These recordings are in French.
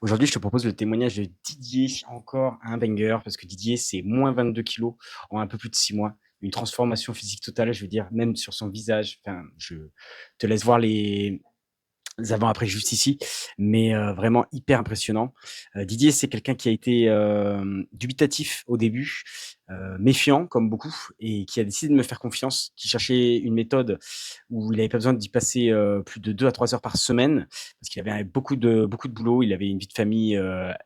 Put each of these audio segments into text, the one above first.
Aujourd'hui, je te propose le témoignage de Didier, encore un banger, parce que Didier, c'est moins 22 kilos en un peu plus de 6 mois. Une transformation physique totale, je veux dire, même sur son visage. Enfin, je te laisse voir les avant-après juste ici, mais vraiment hyper impressionnant. Didier, c'est quelqu'un qui a été dubitatif au début, méfiant comme beaucoup, et qui a décidé de me faire confiance, qui cherchait une méthode où il n'avait pas besoin d'y passer plus de 2 à 3 heures par semaine, parce qu'il avait beaucoup de boulot. Il avait une vie de famille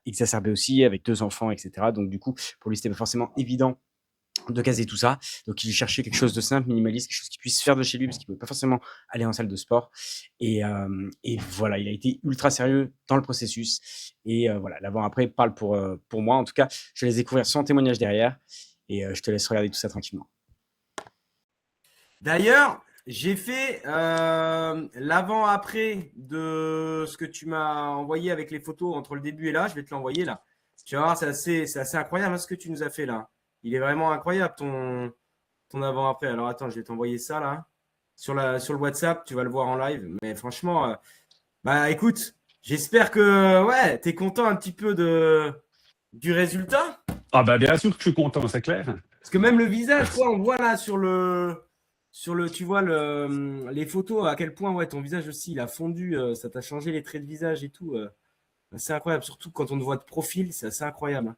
exacerbée aussi, avec 2 enfants, etc. Donc du coup, pour lui, c'était pas forcément évident de caser tout ça. Donc, il cherchait quelque chose de simple, minimaliste, quelque chose qu'il puisse faire de chez lui, parce qu'il ne pouvait pas forcément aller en salle de sport. Et voilà, il a été ultra sérieux dans le processus. Et voilà, l'avant-après parle pour moi. En tout cas, je te laisse découvrir son témoignage derrière. Et je te laisse regarder tout ça tranquillement. D'ailleurs, j'ai fait l'avant-après de ce que tu m'as envoyé avec les photos entre le début et là. Je vais te l'envoyer là. Tu vas voir, c'est assez incroyable hein, ce que tu nous as fait là. Il est vraiment incroyable ton avant-après. Alors attends, je vais t'envoyer ça là. Sur le WhatsApp, tu vas le voir en live. Mais franchement, bah écoute, j'espère que ouais, t'es content un petit peu du résultat. Ah bah bien sûr que je suis content, c'est clair. Parce que même le visage, quoi, on voit là tu vois les photos, à quel point ouais, ton visage aussi, il a fondu, ça t'a changé les traits de visage et tout. C'est incroyable, surtout quand on te voit de profil, c'est assez incroyable.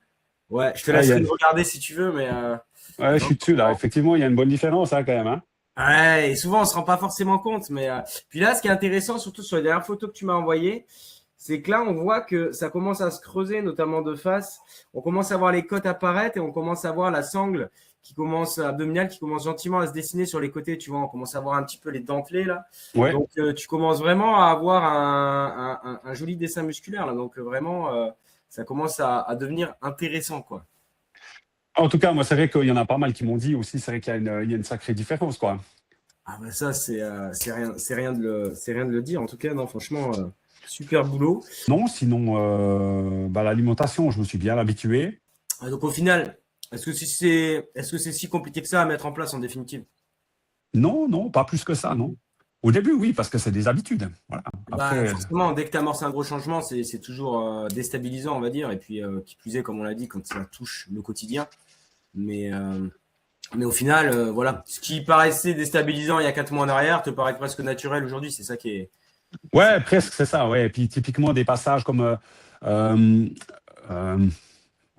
Ouais, je te Ah, laisserai le regarder si tu veux, mais ouais, je non, suis dessus là. Effectivement, il y a une bonne différence hein, quand même. Hein. ouais, et souvent on se rend pas forcément compte, mais puis là, ce qui est intéressant, surtout sur les dernières photos que tu m'as envoyées, c'est que là, on voit que ça commence à se creuser, notamment de face. On commence à voir les côtes apparaître et on commence à voir la sangle abdominale qui commence gentiment à se dessiner sur les côtés. Tu vois, on commence à voir un petit peu les dentelés là. Ouais. Donc, tu commences vraiment à avoir un joli dessin musculaire là. Donc, vraiment, ça commence à devenir intéressant, quoi. En tout cas, moi, c'est vrai qu'il y en a pas mal qui m'ont dit aussi, c'est vrai qu'il y a une sacrée différence, quoi. Ah bah ça, c'est rien de le dire. En tout cas, non, franchement, super boulot. Non, sinon, bah, l'alimentation, je me suis bien habitué. Donc, au final, est-ce que c'est si compliqué que ça à mettre en place en définitive? Non, non, pas plus que ça, non. Au début, oui, parce que c'est des habitudes. Voilà. Bah, Après, forcément, dès que tu amorces un gros changement, c'est toujours déstabilisant, on va dire. Et puis, qui plus est, comme on l'a dit, quand ça touche le quotidien. Mais, euh, mais au final, voilà. Ce qui paraissait déstabilisant il y a 4 mois en arrière te paraît presque naturel aujourd'hui. C'est ça qui est. ouais, presque, c'est ça, ouais. Et puis, typiquement, des passages comme, euh, euh,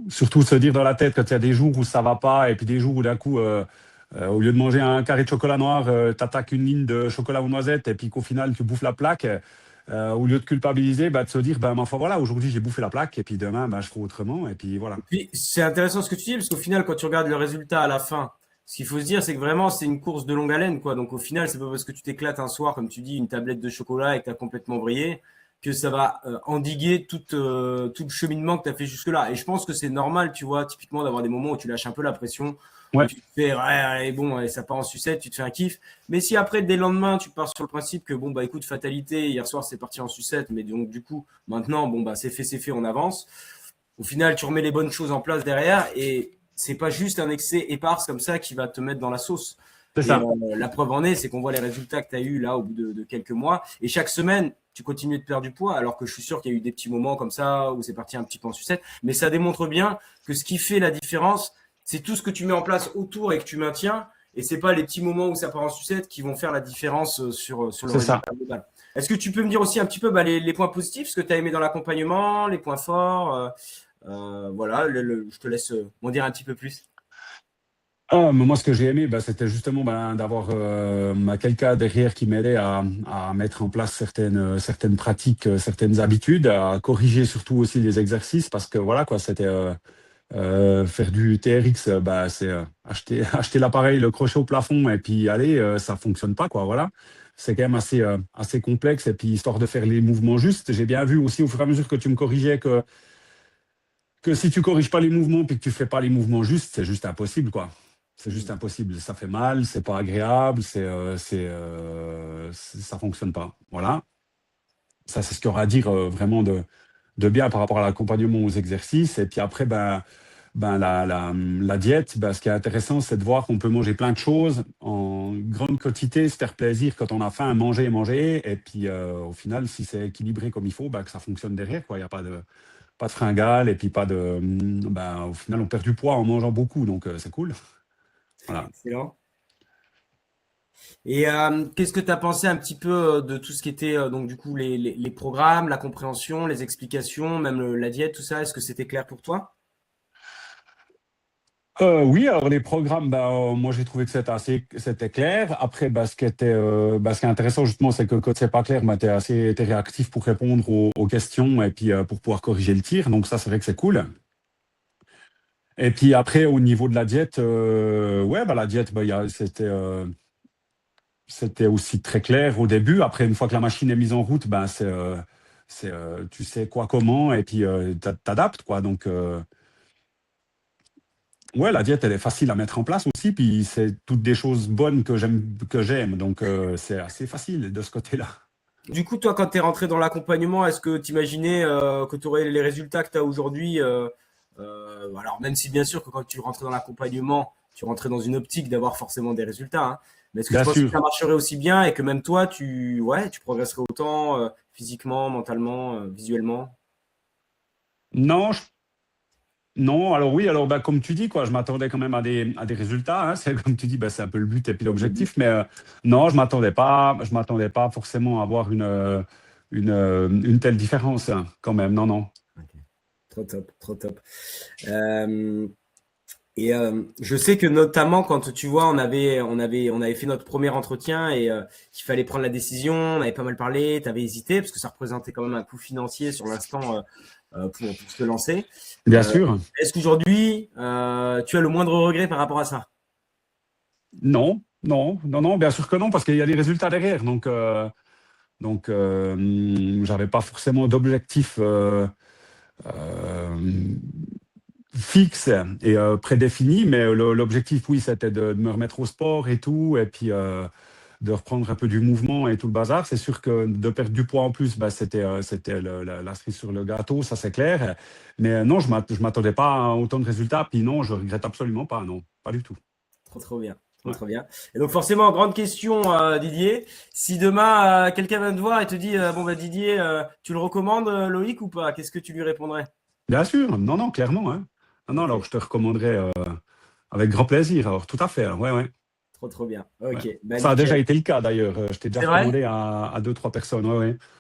surtout se dire dans la tête qu'il y a des jours où ça va pas, et puis des jours où d'un coup, au lieu de manger un carré de chocolat noir, tu attaques une ligne de chocolat aux noisettes, et puis qu'au final, tu bouffes la plaque. Au lieu de culpabiliser, bah, de se dire, bah, ma foi, voilà, aujourd'hui, j'ai bouffé la plaque, et puis demain, bah, je ferai autrement, et puis voilà. Et puis, c'est intéressant ce que tu dis, parce qu'au final, quand tu regardes le résultat à la fin, ce qu'il faut se dire, c'est que vraiment, c'est une course de longue haleine, quoi. Donc, au final, c'est pas parce que tu t'éclates un soir, comme tu dis, une tablette de chocolat et que tu as complètement brillé, que ça va endiguer tout le cheminement que tu as fait jusque-là. Et je pense que c'est normal, tu vois, typiquement, d'avoir des moments où tu lâches un peu la pression, où Ouais, tu te fais, ouais, allez, bon, allez, ça part en sucette, tu te fais un kiff. Mais si après, dès le lendemain, tu pars sur le principe que, bon, bah, écoute, fatalité, hier soir, c'est parti en sucette, mais donc, du coup, maintenant, bon, bah, c'est fait, on avance. Au final, tu remets les bonnes choses en place derrière et c'est pas juste un excès éparse comme ça qui va te mettre dans la sauce. c'est Et ça. la preuve en est, c'est qu'on voit les résultats que tu as eu là au bout de quelques mois. Et chaque semaine, tu continues de perdre du poids, alors que je suis sûr qu'il y a eu des petits moments comme ça où c'est parti un petit peu en sucette. Mais ça démontre bien que ce qui fait la différence, c'est tout ce que tu mets en place autour et que tu maintiens. Et c'est pas les petits moments où ça part en sucette qui vont faire la différence sur le C'est ça. résultat global. Est-ce que tu peux me dire aussi un petit peu bah, les points positifs, ce que tu as aimé dans l'accompagnement, les points forts voilà, je te laisse m'en dire un petit peu plus. Ah, mais moi, ce que j'ai aimé, bah, c'était justement bah, d'avoir quelqu'un derrière qui m'aidait à mettre en place certaines pratiques, certaines habitudes, à corriger surtout aussi les exercices, parce que voilà, quoi, c'était faire du TRX, bah, c'est acheter l'appareil, le crochet au plafond, et puis aller, ça fonctionne pas, quoi, voilà. C'est quand même assez complexe, et puis histoire de faire les mouvements justes, j'ai bien vu aussi au fur et à mesure que tu me corrigeais que si tu corriges pas les mouvements puis que tu fais pas les mouvements justes, c'est juste impossible, quoi. C'est juste impossible. Ça fait mal, c'est pas agréable, ça fonctionne pas. Voilà. Ça, c'est ce qu'il y aura à dire vraiment de bien par rapport à l'accompagnement aux exercices. Et puis après, ben, la diète, ce qui est intéressant, c'est de voir qu'on peut manger plein de choses en grande quantité, se faire plaisir quand on a faim, manger, manger. Et puis, au final, si c'est équilibré comme il faut, que ça fonctionne derrière, quoi. Il n'y a pas de fringales et puis au final, on perd du poids en mangeant beaucoup. Donc, c'est cool. Voilà. Excellent. Et qu'est-ce que tu as pensé un petit peu de tout ce qui était donc du coup les programmes, la compréhension, les explications, même la diète, tout ça? Est-ce que c'était clair pour toi? Oui, alors les programmes, moi j'ai trouvé que c'était clair. Après, ce qui est intéressant justement, c'est que quand c'est pas clair, t'es réactif pour répondre aux questions et puis pour pouvoir corriger le tir. Donc ça, c'est vrai que c'est cool. Et puis après, au niveau de la diète, ouais, la diète, c'était aussi très clair au début. Après, une fois que la machine est mise en route, tu sais quoi, comment, et puis t'adaptes, quoi. Donc, ouais, la diète, elle est facile à mettre en place aussi, puis c'est toutes des choses bonnes que j'aime. Donc, c'est assez facile de ce côté-là. Du coup, toi, quand tu es rentré dans l'accompagnement, est-ce que tu imaginais que tu aurais les résultats que tu as aujourd'hui alors, même si bien sûr que quand tu rentrais dans l'accompagnement, tu rentrais dans une optique d'avoir forcément des résultats, hein, mais est-ce que tu Bien penses que ça sûr. marcherait aussi bien et que même toi, ouais, tu progresserais autant physiquement, mentalement, visuellement? Non, non, alors oui, alors comme tu dis, quoi, je m'attendais quand même à des résultats, hein. C'est comme tu dis, c'est un peu le but et puis Comme le but. l'objectif, mais non, je m'attendais pas forcément à avoir une telle différence, hein, quand même. Non, non. Ok. Trop top, trop top. Euh, Et je sais que notamment quand tu vois, on avait fait notre premier entretien et qu'il fallait prendre la décision, on avait pas mal parlé, tu avais hésité parce que ça représentait quand même un coût financier sur l'instant pour se lancer. Bien Euh, sûr. Est-ce qu'aujourd'hui tu as le moindre regret par rapport à ça? Non, non, non, non, bien sûr que non, parce qu'il y a des résultats derrière. Donc, j'avais pas forcément d'objectif euh, fixe et prédéfini, mais l'objectif, oui, c'était de me remettre au sport et tout, et puis de reprendre un peu du mouvement et tout le bazar. C'est sûr que de perdre du poids en plus, c'était la cerise sur le gâteau, ça c'est clair. Mais non, je m'attendais pas à autant de résultats, puis non, je regrette absolument pas, non, pas du tout. Trop trop bien. Trop Ouais. trop bien. Et donc forcément, grande question Didier, si demain quelqu'un vient te voir et te dit bon bah Didier, tu le recommandes Loïc ou pas? Qu'est-ce que tu lui répondrais? Bien sûr, non, non, clairement, hein. Non, non, alors Ok, je te recommanderais avec grand plaisir, alors tout à fait, alors, ouais, ouais. trop trop bien. Ouais. Ok, bah Ça a déjà nickel. été le cas d'ailleurs. Je t'ai déjà C'est vrai? recommandé à deux, trois personnes. Ouais, ouais.